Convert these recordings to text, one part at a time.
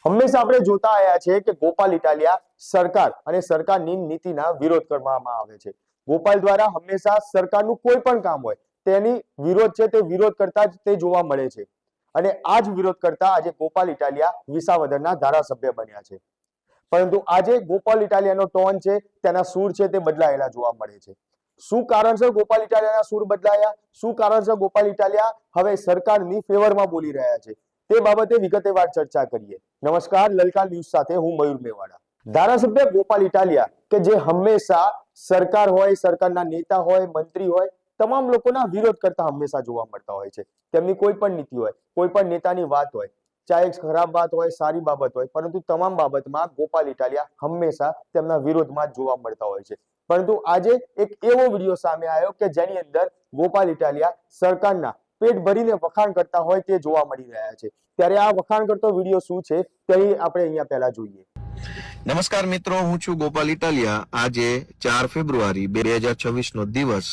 હંમેશા આપણે જોતા આવ્યા છે કે ગોપાલ ઇટાલિયા સરકાર અને સરકારની નીતિના વિરોધ કરવામાં આવે છે. ગોપાલ દ્વારા હંમેશા સરકારનું કોઈ પણ કામ હોય તેની વિરોધ છે તે વિરોધ કરતા જ તે જોવા મળે છે. અને આ જ વિરોધ કરતા આજે ગોપાલ ઇટાલિયા વિસાવદરના ધારાસભ્ય બન્યા છે. પરંતુ આજે ગોપાલ ઇટાલિયાનો ટોન છે, તેના સૂર છે તે બદલાયેલા જોવા મળે છે. શું કારણસર ગોપાલ ઇટાલિયાના સૂર બદલાયા? શું કારણસર ગોપાલ ઇટાલિયા હવે સરકારની ફેવરમાં બોલી રહ્યા છે? તે બાબતે વિગતવાર ચર્ચા કરીએ. નમસ્કાર, લલકાર ન્યૂઝ સાથે હું મયુર મેવાડા. ધારાસભ્ય ગોપાલ ઇટાલિયા કે જે હંમેશા સરકાર હોય, સરકારના નેતા હોય, મંત્રી હોય, તમામ લોકોના વિરોધ કરતા હંમેશા જોવા મળતા હોય છે. તેમની કોઈ પણ નીતિ હોય, કોઈ પણ નેતાની વાત હોય, ચાહે ખરાબ વાત હોય, સારી બાબત હોય, પરંતુ તમામ બાબતમાં ગોપાલ ઇટાલિયા હંમેશા તેમના વિરોધમાં જોવા મળતા હોય છે. પરંતુ આજે એક એવો વિડીયો સામે આવ્યો કે જેની અંદર ગોપાલ ઇટાલિયા સરકારના પેટ ભરીને વખાણ કરતા હોય તે જોવા મળી રહ્યા છે. ત્યારે આ વખાણ કરતો વિડીયો શું છે તે આપણે અહીંયા પહેલા જોઈએ. નમસ્કાર મિત્રો, હું છું ગોપાલ ઇટાલિયા. આજે 4 ફેબ્રુઆરી 2026 નો દિવસ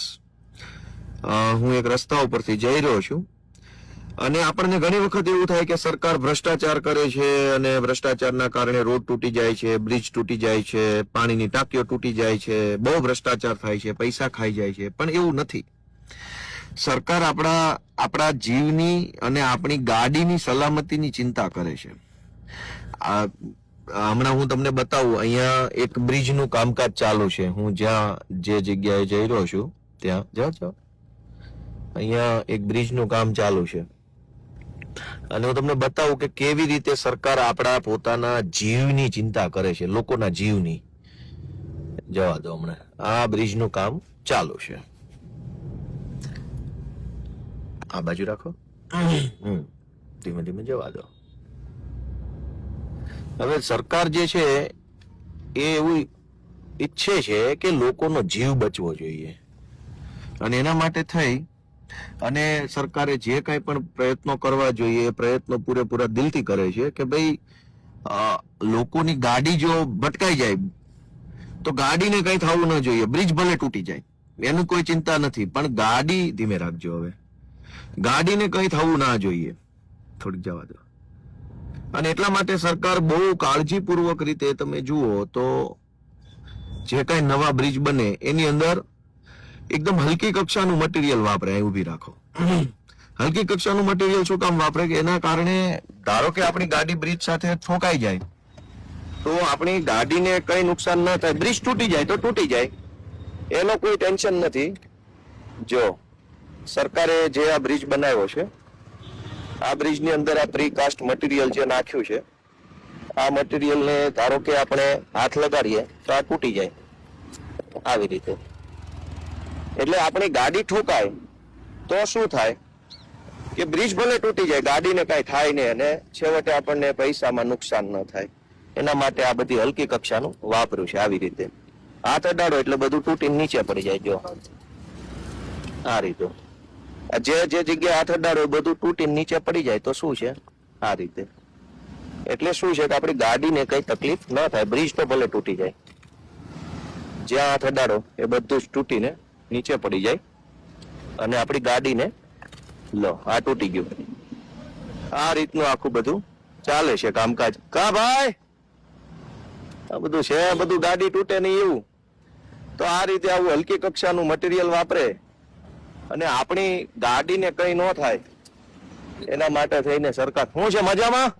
હું એક રસ્તા ઉપરથી જઈ રહ્યો છું અને આપણને ઘણી વખત એવું થાય કે સરકાર ભ્રષ્ટાચાર કરે છે અને ભ્રષ્ટાચારના કારણે રોડ તૂટી જાય છે, બ્રિજ તૂટી જાય છે, પાણીની ટાંકીઓ તૂટી જાય છે, બહુ ભ્રષ્ટાચાર થાય છે, પૈસા ખાઈ જાય છે. પણ એવું નથી. સરકાર આપણા જીવની અને આપણી ગાડીની સલામતીની ચિંતા કરે છે. હમણાં હું તમને બતાવું, અહીંયા એક બ્રિજનું કામકાજ ચાલુ છે. હું જે જગ્યાએ જઈ રહ્યો છું ત્યાં જાઓ, અહીંયા એક બ્રિજનું કામ ચાલુ છે અને હું તમને બતાવું કે કેવી રીતે સરકાર આપણા પોતાના જીવની ચિંતા કરે છે, લોકોના જીવની. જવા દો, હમણાં આ બ્રિજનું કામ ચાલુ છે. આ બાજુ રાખો, ધીમે ધીમે જવા દો. હવે સરકાર જે છે એ એવું ઈચ્છે છે કે લોકોનો જીવ બચવો જોઈએ અને એના માટે થઈ અને સરકારે જે કાંઈ પણ પ્રયત્નો કરવા જોઈએ, પ્રયત્નો પૂરેપૂરા દિલથી કરે છે કે ભાઈ લોકોની ગાડી જો ભટકાઈ જાય તો ગાડીને કંઈ થવું ન જોઈએ. બ્રિજ ભલે તૂટી જાય એનું કોઈ ચિંતા નથી, પણ ગાડી, ધીમે રાખજો, હવે ગાડીને કંઈ થવું ના જોઈએ. થોડીક જવા દો. અને એટલા માટે સરકાર બહુ કાળજીપૂર્વક રીતે તમે જુઓ તો જે કઈ નવા બ્રિજ બને એની અંદર એકદમ હલકી કક્ષાનું મટીરિયલ વાપરે. ઉભી રાખો. હલકી કક્ષાનું મટીરિયલ શું કામ વાપરે કે એના કારણે ધારો કે આપણી ગાડી બ્રિજ સાથે ઠોકાઈ જાય તો આપણી ગાડીને કઈ નુકસાન ન થાય. બ્રિજ તૂટી જાય તો તૂટી જાય, એનો કોઈ ટેન્શન નથી. જો સરકારે જે આ બ્રિજ બનાવ્યો છે, આ બ્રિજની અંદર આ પ્રીકાસ્ટ મટીરિયલ જે નાખ્યું છે, આ મટીરિયલને ધારો કે આપણે હાથ લગાડીએ તો આ તૂટી જાય આવી રીતે. એટલે આપણી ગાડી ઠોકાય તો શું થાય કે બ્રિજ ભલે તૂટી જાય, ગાડીને કાંઈ થાય નહીં અને છેવટે આપણને પૈસામાં નુકસાન ન થાય. એના માટે આ બધી હલકી કક્ષાનું વાપર્યું છે. આવી રીતે હાથ અડાડો એટલે બધું તૂટીને નીચે પડી જાય. જો આ રીતે જે જગ્યાએ હાથ અડાડો બધું તૂટીને નીચે પડી જાય તો શું છે આ રીતે. એટલે શું છે કે આપણી ગાડીને કઈ તકલીફ ન થાય. બ્રિજ તો ભલે તૂટી જાય, જ્યાં હાથ અડાડો એ બધું જ તૂટીને નીચે પડી જાય અને આપણી ગાડીને લો આ તૂટી ગયું. આ રીતનું આખું બધું ચાલે છે કામકાજ. કા ભાઈ, આ બધું છે, બધું ગાડી તૂટે નહીં એવું. તો આ રીતે આવું હલકી કક્ષાનું મટીરિયલ વાપરે અને આપણી ગાડીને કઈ ન થાય એના માટે થઈને સરકાર. શું છે, મજામાં?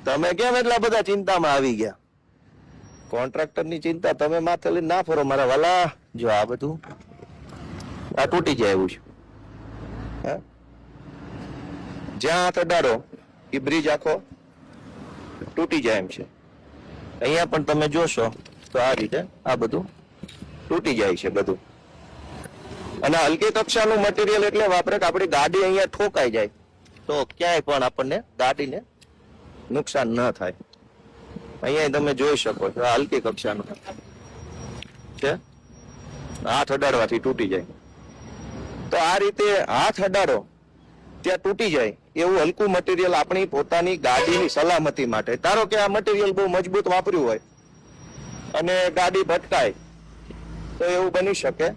તમે કેમ એટલા બધા ચિંતામાં આવી ગયા? કોન્ટ્રાક્ટરની ચિંતા તમે માથે લઈને ના ફરો મારા વાલા. જો આ બધું આ તૂટી જાય એવું છે. જ્યાં હાથ અડાડો એ બ્રિજ આખો તૂટી જાય એમ છે. અહીંયા પણ તમે જોશો તો આ રીતે આ બધું તૂટી જાય છે બધું. અને હલકી કક્ષાનું મટીરિયલ એટલે વાપરે કે આપણી ગાડી અહીંયા ઠોકાઈ જાય તો ક્યાંય પણ આપણને ગાડીને નુકસાન ન થાય. અહીંયા તમે જોઈ શકો છો આ હલકી કક્ષાનું છે, હાથ અડાડવાથી તૂટી જાય. તો આ રીતે હાથ અડાડો ત્યાં તૂટી જાય એવું હલકું મટીરિયલ આપણી પોતાની ગાડીની સલામતી માટે. ધારો કે આ મટીરિયલ બહુ મજબૂત વાપર્યું હોય અને ગાડી ભટકાય તો એવું બની શકે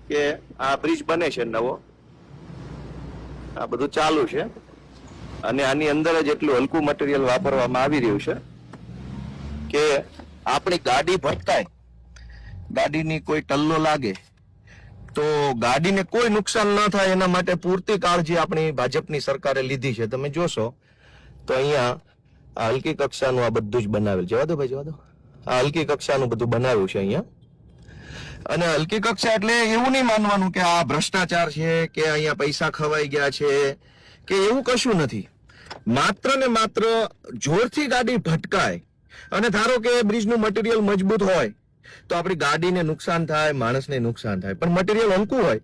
કે આ બ્રિજ બને છે નવો, આ બધું ચાલુ છે અને આની અંદર જ એટલું હલકું મટીરિયલ વાપરવામાં આવી રહ્યું છે કે આપણી ગાડી ભટકાય, ગાડીની કોઈ ટલ્લો લાગે તો ગાડીને કોઈ નુકસાન ન થાય એના માટે પૂરતી કાળજી આપણી ભાજપની સરકારે લીધી છે. તમે જોશો તો અહીંયા આ હલકી કક્ષાનું આ બધું જ બનાવેલ, જવા દો ભાઈ, જવા દો. આ હલકી કક્ષાનું બધું બનાવ્યું છે અહીંયા. અને હલકી કક્ષા એટલે એવું નહીં માનવાનું કે આ ભ્રષ્ટાચાર છે કે અહીંયા પૈસા ખવાઈ ગયા છે કે એવું કશું નથી. માત્ર ને માત્ર જોરથી ગાડી ભટકાય અને ધારો કે બ્રિજનું મટીરિયલ મજબૂત હોય તો આપણી ગાડીને નુકસાન થાય, માણસને નુકસાન થાય. પણ મટીરિયલ હલકું હોય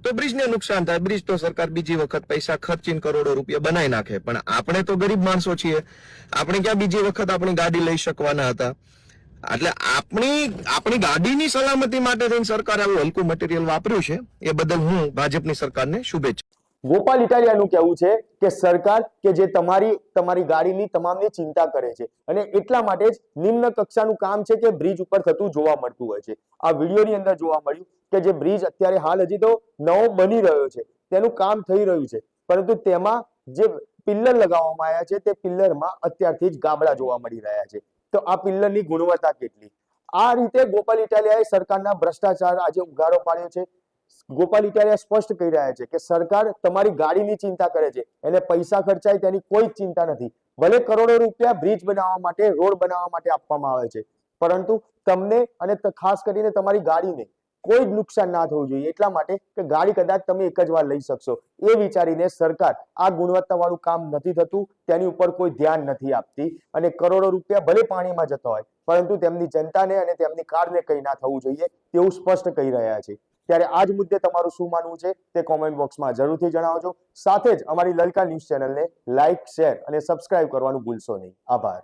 તો બ્રિજને નુકસાન થાય. બ્રિજ તો સરકાર બીજી વખત પૈસા ખર્ચીને કરોડો રૂપિયા બનાવી નાખે. પણ આપણે તો ગરીબ માણસો છીએ, આપણે ક્યાં બીજી વખત આપણી ગાડી લઈ શકવાના હતા. એટલે આપણી ગાડીની સલામતી માટે થઈને સરકારે આવું હલકું મટીરિયલ વાપર્યું છે. એ બદલ હું ભાજપની સરકારને શુભેચ્છા. ગોપાલ ઇટાલિયાનું કહેવું છે કે સરકાર કે જે તમારી ગાડીની તમામની ચિંતા કરે છે અને એટલા માટે જ નિમ્ન કક્ષાનું કામ છે કે બ્રિજ ઉપર થતું જોવા મળતું હોય છે. આ વિડીયોની અંદર જોવા મળ્યું કે જે બ્રિજ અત્યારે હાલ હજી તો નવો બની રહ્યો છે, તેનું કામ થઈ રહ્યું છે, પરંતુ તેમાં જે પિલ્લર લગાવવામાં આવ્યા છે તે પિલ્લરમાં અત્યારથી જ ગાબડા જોવા મળી રહ્યા છે. તો આ પિલ્લરની ગુણવત્તા કેટલી? આ રીતે ગોપાલ ઇટાલિયાએ સરકારના ભ્રષ્ટાચાર આજે ઉઘાડો પાડ્યો છે. ગોપાલ ઇટાલિયા સ્પષ્ટ કહી રહ્યા છે કે સરકાર તમારી ગાડીની ચિંતા કરે છે, એને પૈસા ખર્ચાય તેની કોઈ જ ચિંતા નથી. ભલે કરોડો રૂપિયા બ્રિજ બનાવવા માટે, રોડ બનાવવા માટે આપવામાં આવે છે, પરંતુ તમને અને ખાસ કરીને તમારી ગાડીને કોઈ જ નુકસાન ના થવું જોઈએ. એટલા માટે કે ગાડી કદાચ તમે એક જ વાર લઈ શકશો એ વિચારીને સરકાર આ ગુણવત્તાવાળું કામ નથી થતું તેની ઉપર કોઈ ધ્યાન નથી આપતી અને કરોડો રૂપિયા ભલે પાણીમાં જતા હોય પરંતુ તેમની જનતાને અને તેમની કારને કંઈ ના થવું જોઈએ તેવું સ્પષ્ટ કહી રહ્યા છે. ત્યારે આ જ મુદ્દે તમારું શું માનવું છે તે કોમેન્ટ બોક્સમાં જરૂરથી જણાવજો. સાથે જ અમારી લલકા ન્યૂઝ ચેનલને લાઇક, શેર અને સબસ્ક્રાઇબ કરવાનું ભૂલશો નહીં. આભાર.